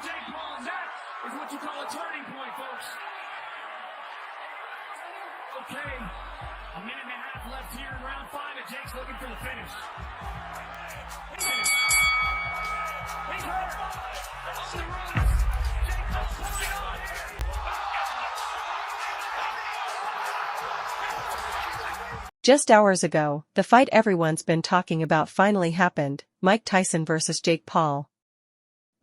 Jake Paul, and that is what you call a turning point, folks. Okay, a minute and a half left here in round 5, and Jake's looking for the finish. He's hurt. On the ropes. Jake Paul's holding on here. Just hours ago, the fight everyone's been talking about finally happened, Mike Tyson versus Jake Paul.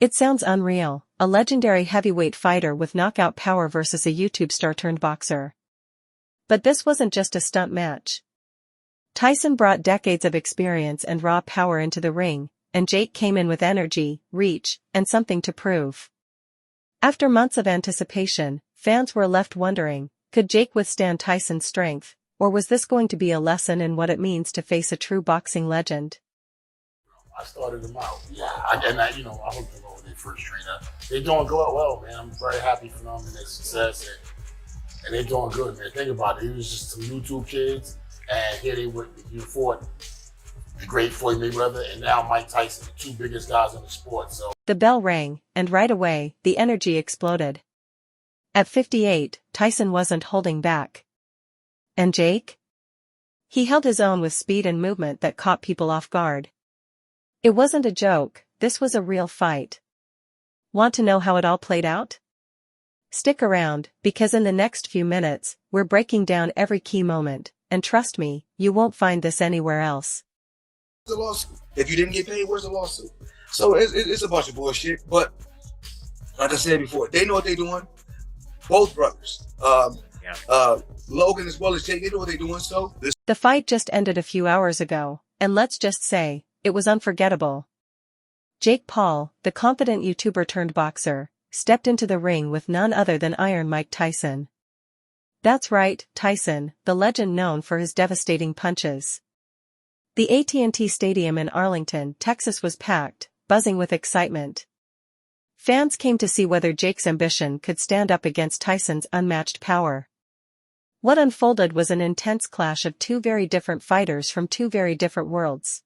It sounds unreal, a legendary heavyweight fighter with knockout power versus a YouTube star turned boxer. But this wasn't just a stunt match. Tyson brought decades of experience and raw power into the ring, and Jake came in with energy, reach, and something to prove. After months of anticipation, fans were left wondering, could Jake withstand Tyson's strength? Or was this going to be a lesson in what it means to face a true boxing legend? I started them out. Yeah, I hooked them up with their first trainer. They're doing good, well, man. I'm very happy for them and their success, and they're doing good, man. Think about it. It was just some YouTube kids, and here they were. You fought the great Floyd Mayweather, and now Mike Tyson, the two biggest guys in the sport. So the bell rang, and right away, the energy exploded. At 58, Tyson wasn't holding back. And Jake? He held his own with speed and movement that caught people off guard. It wasn't a joke, this was a real fight. Want to know how it all played out? Stick around, because in the next few minutes, we're breaking down every key moment, and trust me, you won't find this anywhere else. The lawsuit. If you didn't get paid, where's the lawsuit? So it's a bunch of bullshit, but like I said before, they know what they're doing. Both brothers. Logan as well as Jake, they know what they're doing, so The fight just ended a few hours ago, and let's just say, it was unforgettable. Jake Paul, the confident YouTuber turned boxer, stepped into the ring with none other than Iron Mike Tyson. That's right, Tyson, the legend known for his devastating punches. The AT&T Stadium in Arlington, Texas was packed, buzzing with excitement. Fans came to see whether Jake's ambition could stand up against Tyson's unmatched power. What unfolded was an intense clash of two very different fighters from two very different worlds.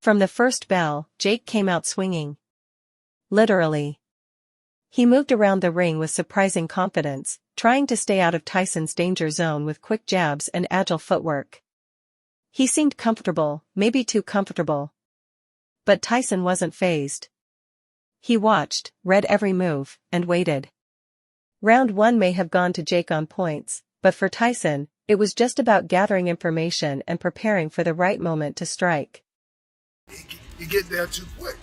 From the first bell, Jake came out swinging. Literally. He moved around the ring with surprising confidence, trying to stay out of Tyson's danger zone with quick jabs and agile footwork. He seemed comfortable, maybe too comfortable. But Tyson wasn't fazed. He watched, read every move, and waited. Round 1 may have gone to Jake on points, but for Tyson, it was just about gathering information and preparing for the right moment to strike. you get there too quick.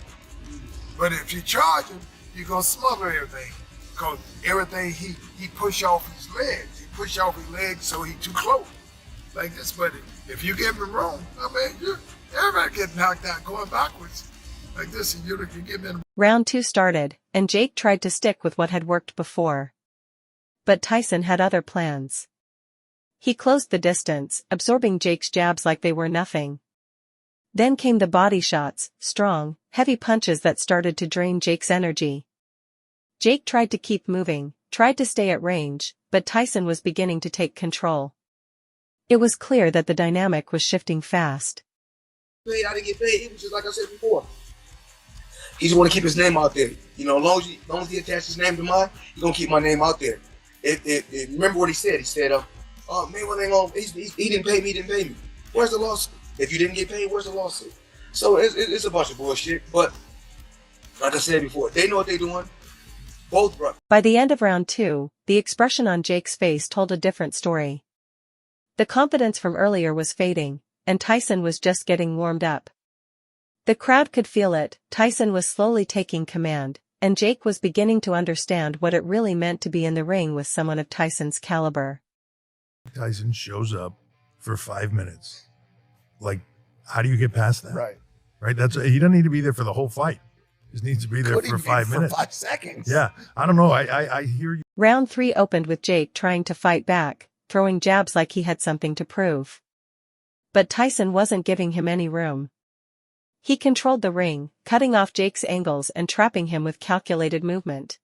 But if you charge him, you're gonna smother everything. Because everything he push off his legs. He push off his legs so he too close. Like this, but if you give him wrong, everybody get knocked out going backwards. Like this, and you give him. Round 2 started, and Jake tried to stick with what had worked before. But Tyson had other plans. He closed the distance, absorbing Jake's jabs like they were nothing. Then came the body shots, strong, heavy punches that started to drain Jake's energy. Jake tried to keep moving, tried to stay at range, but Tyson was beginning to take control. It was clear that the dynamic was shifting fast. I didn't get paid. It was just like I said before. He just want to keep his name out there. You know, as long as he attached his name to mine, he's gonna keep my name out there. Remember what he said? He said, Mayweather ain't gonna, he didn't pay me, he didn't pay me. Where's the lawsuit? If you didn't get paid, where's the lawsuit? So it's a bunch of bullshit, but like I said before, they know what they're doing. Both brothers. By the end of round 2, the expression on Jake's face told a different story. The confidence from earlier was fading, and Tyson was just getting warmed up. The crowd could feel it. Tyson was slowly taking command, and Jake was beginning to understand what it really meant to be in the ring with someone of Tyson's caliber. Tyson shows up for 5 minutes. Like, how do you get past that? Right. Right? He doesn't need to be there for the whole fight. He just needs to be there for 5 minutes. For 5 seconds. Yeah. I don't know. I hear you. Round 3 opened with Jake trying to fight back, throwing jabs like he had something to prove. But Tyson wasn't giving him any room. He controlled the ring, cutting off Jake's angles and trapping him with calculated movement.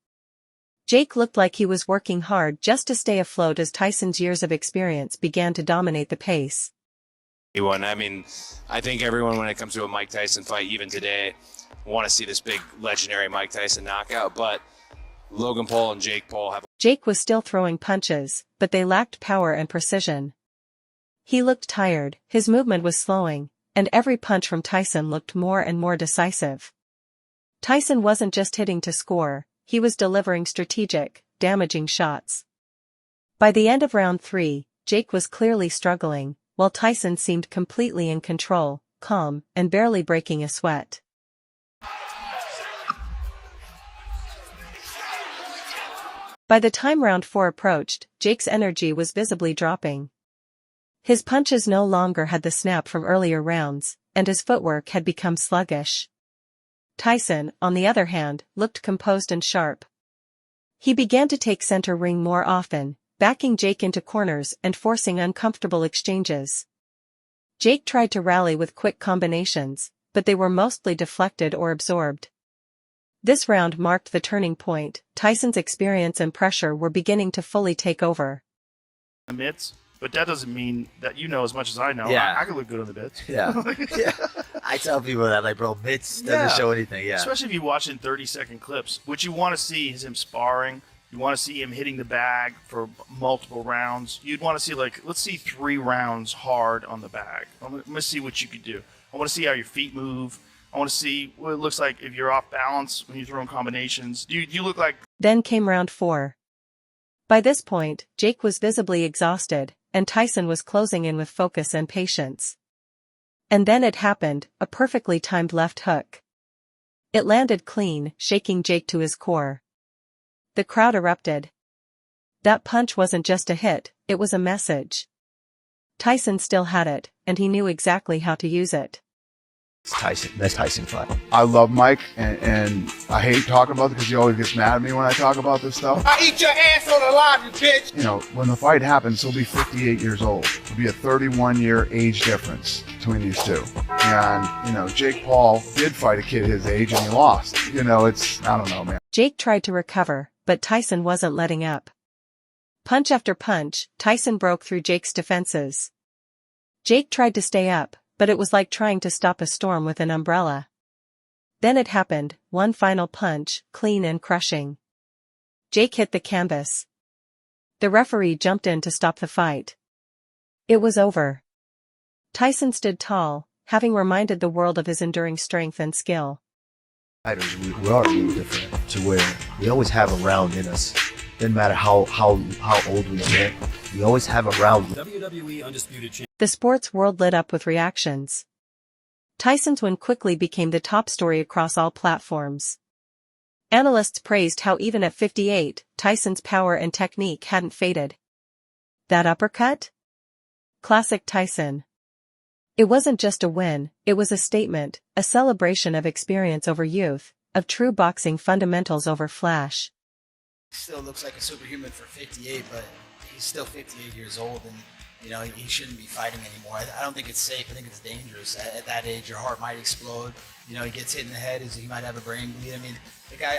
Jake looked like he was working hard just to stay afloat as Tyson's years of experience began to dominate the pace. I mean, I think everyone, when it comes to a Mike Tyson fight, even today, want to see this big legendary Mike Tyson knockout, but Logan Paul and Jake Paul have... Jake was still throwing punches, but they lacked power and precision. He looked tired, his movement was slowing, and every punch from Tyson looked more and more decisive. Tyson wasn't just hitting to score, he was delivering strategic, damaging shots. By the end of round 3, Jake was clearly struggling, while Tyson seemed completely in control, calm, and barely breaking a sweat. By the time round 4 approached, Jake's energy was visibly dropping. His punches no longer had the snap from earlier rounds, and his footwork had become sluggish. Tyson, on the other hand, looked composed and sharp. He began to take center ring more often, backing Jake into corners and forcing uncomfortable exchanges. Jake tried to rally with quick combinations, but they were mostly deflected or absorbed. This round marked the turning point. Tyson's experience and pressure were beginning to fully take over. Mitts, but that doesn't mean that you know as much as I know. Yeah. I can look good on the mitts. Yeah. Yeah. I tell people that, like, bro, mitts doesn't show anything. Yeah. Especially if you watch in 30-second clips. What you want to see is him sparring. You want to see him hitting the bag for multiple rounds. You'd want to see, like, let's see 3 rounds hard on the bag. I'm going to see what you could do. I want to see how your feet move. I want to see what it looks like if you're off balance when you're throwing combinations. You look like... Then came round 4. By this point, Jake was visibly exhausted, and Tyson was closing in with focus and patience. And then it happened, a perfectly timed left hook. It landed clean, shaking Jake to his core. The crowd erupted. That punch wasn't just a hit, it was a message. Tyson still had it, and he knew exactly how to use it. Tyson, that's Tyson fight. I love Mike, and I hate talking about it because he always gets mad at me when I talk about this stuff. I eat your ass on the line, you bitch! You know, when the fight happens, he'll be 58 years old. There'll be a 31-year age difference between these two. And, you know, Jake Paul did fight a kid his age, and he lost. You know, I don't know, man. Jake tried to recover, but Tyson wasn't letting up. Punch after punch, Tyson broke through Jake's defenses. Jake tried to stay up, but it was like trying to stop a storm with an umbrella. Then it happened, one final punch, clean and crushing. Jake hit the canvas. The referee jumped in to stop the fight. It was over. Tyson stood tall, having reminded the world of his enduring strength and skill. Fighters, we are really different to where we always have a round in us. Doesn't matter how old we get, we always have a round. WWE Undisputed Champion. The sports world lit up with reactions. Tyson's win quickly became the top story across all platforms. Analysts praised how even at 58, Tyson's power and technique hadn't faded. That uppercut? Classic Tyson. It wasn't just a win, it was a statement, a celebration of experience over youth, of true boxing fundamentals over flash. Still looks like a superhuman for 58, but he's still 58 years old, and you know he shouldn't be fighting anymore. I don't think it's safe. I think it's dangerous. At that age, your heart might explode. You know, he gets hit in the head, he might have a brain bleed. I mean, the guy.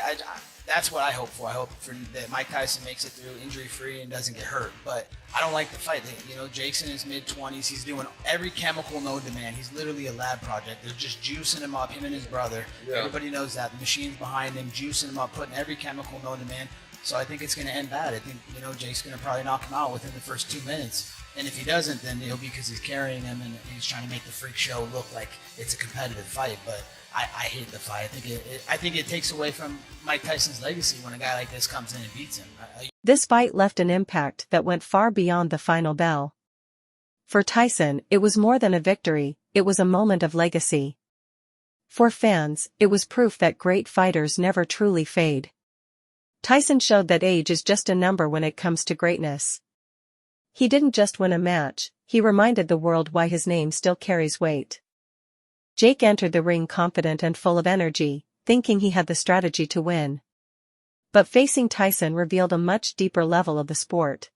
That's what I hope for. I hope that Mike Tyson makes it through injury-free and doesn't get hurt. But I don't like the fight. You know, Jake's in his mid-20s. He's doing every chemical known to man. He's literally a lab project. They're just juicing him up, him and his brother. Yeah. Everybody knows that. The machine's behind him, juicing him up, putting every chemical known to man. So I think it's going to end bad. I think, you know, Jake's going to probably knock him out within the first 2 minutes. And if he doesn't, then it'll be because he's carrying him and he's trying to make the freak show look like it's a competitive fight. But I hate the fight. I think it takes away from Mike Tyson's legacy when a guy like this comes in and beats him. This fight left an impact that went far beyond the final bell. For Tyson, it was more than a victory, it was a moment of legacy. For fans, it was proof that great fighters never truly fade. Tyson showed that age is just a number when it comes to greatness. He didn't just win a match, he reminded the world why his name still carries weight. Jake entered the ring confident and full of energy, thinking he had the strategy to win. But facing Tyson revealed a much deeper level of the sport.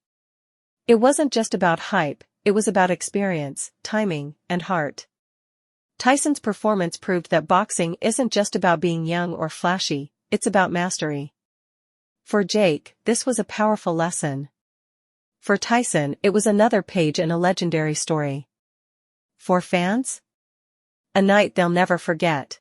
It wasn't just about hype, it was about experience, timing, and heart. Tyson's performance proved that boxing isn't just about being young or flashy, it's about mastery. For Jake, this was a powerful lesson. For Tyson, it was another page in a legendary story. For fans? A night they'll never forget.